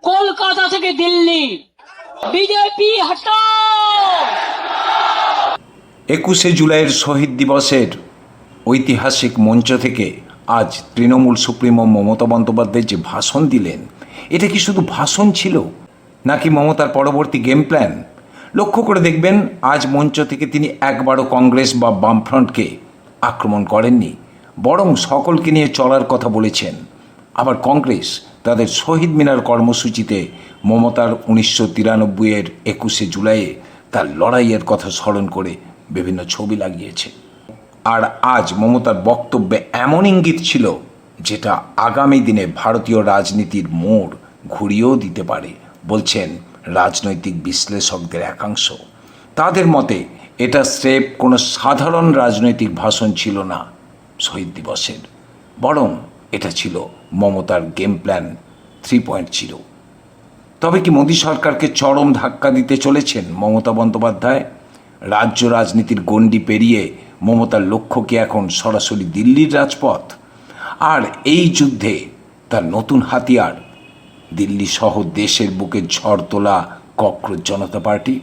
কলকাতা থেকে দিল্লি, বিজেপি হটাও। 21শে জুলাইয়ের শহীদ দিবসের ঐতিহাসিক মঞ্চ থেকে আজ তৃণমূল সুপ্রিমো মমতা বন্দ্যোপাধ্যায় যে ভাষণ দিলেন, এটা কি শুধু ভাষণ ছিল নাকি মমতার পরবর্তী গেম প্ল্যান? লক্ষ্য করে দেখবেন, আজ মঞ্চ থেকে তিনি একবারও কংগ্রেস বা বামফ্রন্টকে আক্রমণ করেননি, বরং সকলকে নিয়ে চলার কথা বলেছেন। আবার কংগ্রেস তাদের শহীদ মিনার কর্মসূচিতে মমতার 1993-এর 21শে জুলাইয়ে তার লড়াইয়ের কথা স্মরণ করে বিভিন্ন ছবি লাগিয়েছে। আর আজ মমতার বক্তব্যে এমন ইঙ্গিত ছিল যেটা আগামী দিনে ভারতীয় রাজনীতির মোড় ঘুরিয়েও দিতে পারে, বলছেন রাজনৈতিক বিশ্লেষকদের একাংশ। তাদের মতে এটা স্রেফ কোনো সাধারণ রাজনৈতিক ভাষণ ছিল না শহীদ দিবসের, বরং এটা ছিল মমতার গেম প্ল্যান 3.0। তবে কি মোদী সরকারকে চরম ধাক্কা দিতে চলেছেন মমতা বন্দ্যোপাধ্যায়? রাজ্য রাজনীতির গণ্ডি পেরিয়ে মমতার লক্ষ্য কি এখন সরাসরি দিল্লির রাজপথ? আর এই যুদ্ধে তার নতুন হাতিয়ার দিল্লি সহ দেশের বুকে ঝড় তোলা ককরোচ জনতা পার্টি।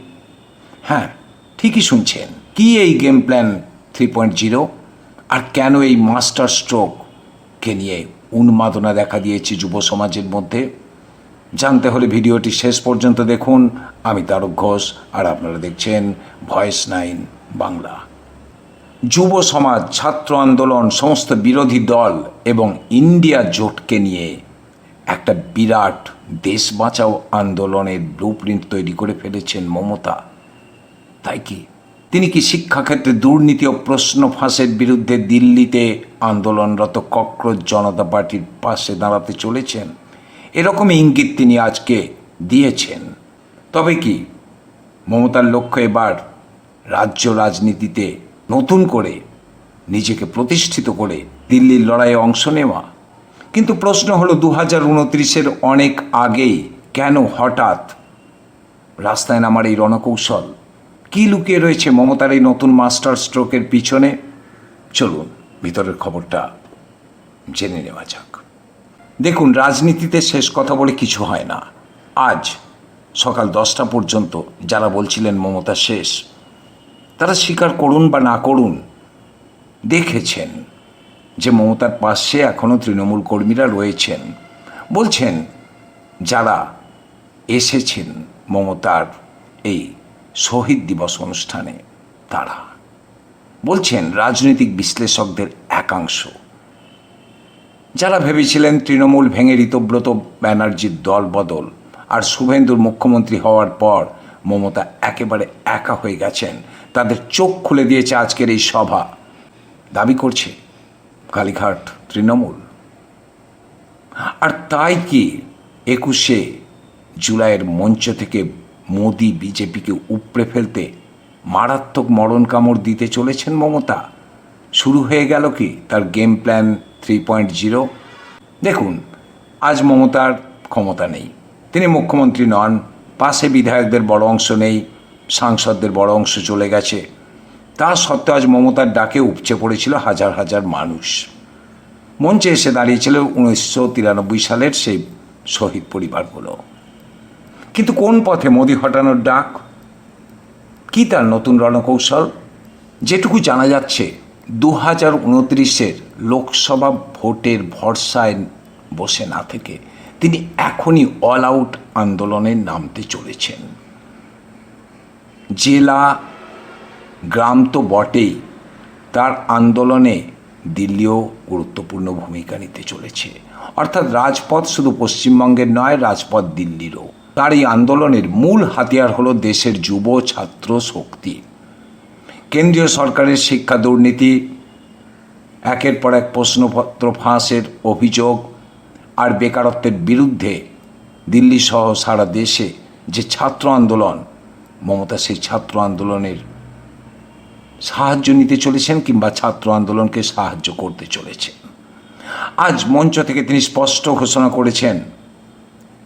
হ্যাঁ, ঠিকই শুনছেন। কি এই গেম প্ল্যান 3.0? আর কেন এই মাস্টার স্ট্রোককে নিয়ে উন্মাদনা দেখা দিয়েছে যুব সমাজের মধ্যে? জানতে হলে ভিডিওটি শেষ পর্যন্ত দেখুন। আমি তারক ঘোষ, আর আপনারা দেখছেন ভয়েস 9 বাংলা। যুব সমাজ, ছাত্র আন্দোলন, সমস্ত বিরোধী দল এবং ইন্ডিয়া জোটকে নিয়ে একটা বিরাট দেশ বাঁচাও আন্দোলনের ব্লুপ্রিন্ট তৈরি করে ফেলেছেন মমতা। তাই কি তিনি কি শিক্ষাক্ষেত্রে দুর্নীতি ও প্রশ্ন ফাঁসের বিরুদ্ধে দিল্লিতে আন্দোলনরত ককরোচ জনতা পার্টির পাশে দাঁড়াতে চলেছেন? এরকমই ইঙ্গিত তিনি আজকে দিয়েছেন। তবে কি মমতার লক্ষ্য এবার রাজ্য রাজনীতিতে নতুন করে নিজেকে প্রতিষ্ঠিত করে দিল্লির লড়াইয়ে অংশ নেওয়া? কিন্তু প্রশ্ন হলো, 2029-এর অনেক আগেই কেন হঠাৎ রাস্তায় নামার এই রণকৌশল? কি লুকিয়ে রয়েছে মমতার এই নতুন মাস্টার স্ট্রোকের পিছনে? চলুন ভিতরের খবরটা জেনে নেওয়া যাক। দেখুন, রাজনীতিতে শেষ কথা বলে কিছু হয় না। আজ সকাল 10টা পর্যন্ত যারা বলছিলেন মমতা শেষ, তারা স্বীকার করুন বা না করুন, দেখেছেন যে মমতার পাশে এখনও তৃণমূল কর্মীরা রয়েছেন। বলছেন যারা এসেছেন মমতার এই শহীদ দিবস অনুষ্ঠানে, তারা বলছেন রাজনৈতিক বিশ্লেষকদের একাংশ, যারা ভেবেছিলেন তৃণমূল ভেঙে ঋতব্রত ব্যানার্জির দল বদল আর শুভেন্দুর মুখ্যমন্ত্রী হওয়ার পর মমতা একেবারে একা হয়ে গেছেন, তাদের চোখ খুলে দিয়েছে আজকের এই সভা। দাবি করছে কালীঘাট তৃণমূল। আর তাই কি 21শে জুলাইয়ের মঞ্চ থেকে মোদি বিজেপিকে উপড়ে ফেলতে মারাত্মক মরণ কামড় দিতে চলেছেন মমতা? শুরু হয়ে গেল কি তার গেম প্ল্যান 3.0? দেখুন, আজ মমতার ক্ষমতা নেই, তিনি মুখ্যমন্ত্রী নন, পাশে বিধায়কদের বড় অংশ নেই, সাংসদদের বড় অংশ চলে গেছে। তা সত্ত্বেও আজ মমতার ডাকে উপচে পড়েছিল হাজার হাজার মানুষ। মঞ্চে এসে দাঁড়িয়েছিল 1993 সালের সেই শহীদ পরিবারগুলো। কিন্তু কোন পথে মোদি হটানোর ডাক? কি তার নতুন রণকৌশল? যেটুকু জানা যাচ্ছে, 2029-এর লোকসভা ভোটের ভরসায় বসে না থেকে তিনি এখনই অল আউট আন্দোলনে নামতে চলেছেন। জেলা গ্রাম তো বটেই, তার আন্দোলনে দিল্লিও গুরুত্বপূর্ণ ভূমিকা নিতে চলেছে। অর্থাৎ রাজপথ শুধু পশ্চিমবঙ্গের নয়, রাজপথ দিল্লিরও। তার এই আন্দোলনের মূল হাতিয়ার হলো দেশের যুব ছাত্র শক্তি। কেন্দ্রীয় সরকারের শিক্ষা দুর্নীতি, একের পর এক প্রশ্নপত্র ফাঁসের অভিযোগ আর বেকারত্বের বিরুদ্ধে দিল্লি সহ সারা দেশে যে ছাত্র আন্দোলন, মমতা সেই ছাত্র আন্দোলনের সাহায্য নিতে চলেছেন কিংবা ছাত্র আন্দোলনকে সাহায্য করতে চলেছেন। আজ মঞ্চ থেকে তিনি স্পষ্ট ঘোষণা করেছেন,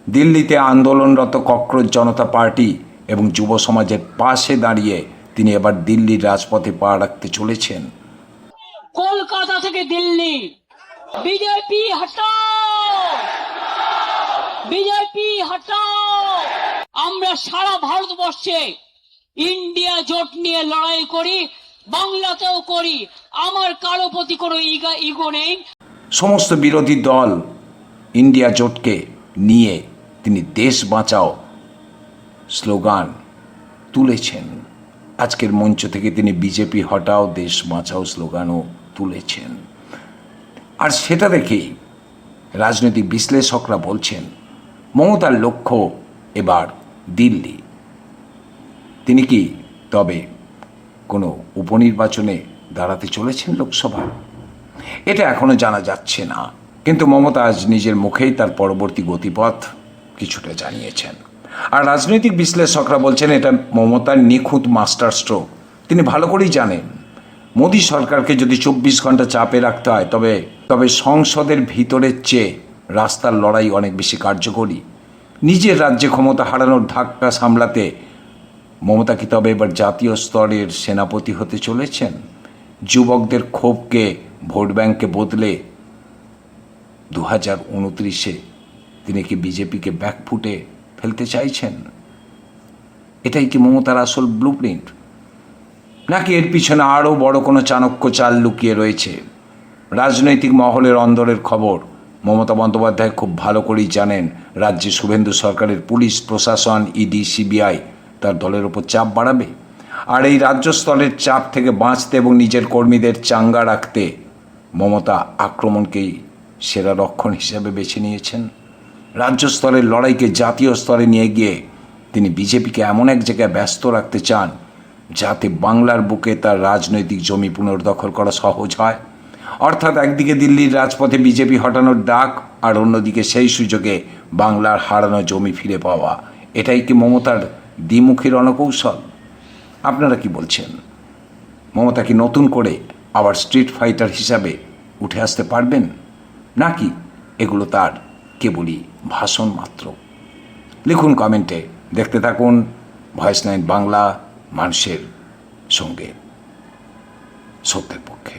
দিল্লিতে আন্দোলনরত ককরোচ জনতা পার্টি এবং যুব সমাজের পাশে দাঁড়িয়ে তিনি এবার দিল্লির রাজপথে পা রাখতে চলেছেন। কলকাতা থেকে দিল্লি, বিজেপি হটাও, বিজেপি হটাও। আমরা সারা ভারতবর্ষে ইন্ডিয়া জোট নিয়ে লড়াই করি, বাংলাতেও করি। আমার কারো প্রতি কোনো ইগো নেই। সমস্ত বিরোধী দল ইন্ডিয়া জোটকে নিয়ে তিনি দেশ বাঁচাও স্লোগান তুলেছেন। আজকের মঞ্চ থেকে তিনি বিজেপি হটাও দেশ বাঁচাও স্লোগানও তুলেছেন। আর সেটা দেখেই রাজনৈতিক বিশ্লেষকরা বলছেন মমতার লক্ষ্য এবার দিল্লি। তিনি কি তবে কোনো উপনির্বাচনে দাঁড়াতে চলেছেন লোকসভা? এটা এখনো জানা যাচ্ছে না, কিন্তু মমতা আজ নিজের মুখেই তার পরবর্তী গতিপথ কিছুটা জানিয়েছেন। আর রাজনৈতিক বিশ্লেষকরা বলছেন এটা মমতার নিখুঁত মাস্টার স্ট্রোক। তিনি ভালো করেই জানেন মোদী সরকারকে যদি 24 ঘন্টা চাপে রাখতে হয় তবে সংসদের ভিতরের চেয়ে রাস্তার লড়াই অনেক বেশি কার্যকরী। নিজের রাজ্যে ক্ষমতা হারানোর ধাক্কা সামলাতে মমতা কি তবে এবার জাতীয় স্তরের সেনাপতি হতে চলেছেন? যুবকদের ক্ষোভকে ভোট ব্যাংকে বদলে 2029-এ তিনি কি বিজেপিকে ব্যাকফুটে ফেলতে চাইছেন? এটাই কি মমতার আসল ব্লুপ্রিন্ট, নাকি এর পিছনে আরও বড় কোনো চাণক্য চাল লুকিয়ে রয়েছে? রাজনৈতিক মহলের অন্দরের খবর মমতা বন্দ্যোপাধ্যায় খুব ভালো করেই জানেন। রাজ্যে শুভেন্দু সরকারের পুলিশ প্রশাসন, ইডি, সিবিআই তার দলের ওপর চাপ বাড়াবে। আর এই রাজ্য স্তরের চাপ থেকে বাঁচতে এবং নিজের কর্মীদের চাঙ্গা রাখতে মমতা আক্রমণকেই সেরা রক্ষণ হিসেবে বেছে নিয়েছেন। রাজ্য স্তরের লড়াইকে জাতীয় স্তরে নিয়ে গিয়ে তিনি বিজেপিকে এমন এক জায়গায় ব্যস্ত রাখতে চান যাতে বাংলার বুকে তার রাজনৈতিক জমি পুনর্দখল করা সহজ হয়। অর্থাৎ একদিকে দিল্লির রাজপথে বিজেপি হটানোর ডাক, আর অন্যদিকে সেই সুযোগে বাংলার হারানো জমি ফিরে পাওয়া। এটাই কি মমতার দ্বিমুখী রণকৌশল? আপনারা কি বলছেন? মমতা কি নতুন করে আবার স্ট্রিট ফাইটার হিসাবে উঠে আসতে পারবেন, নাকি এগুলো তার কেবলই ভাষণ মাত্র? লিখুন কমেন্টে। দেখতে থাকুন ভয়েস 9 বাংলা, মানুষের সঙ্গে, সত্যের পক্ষে।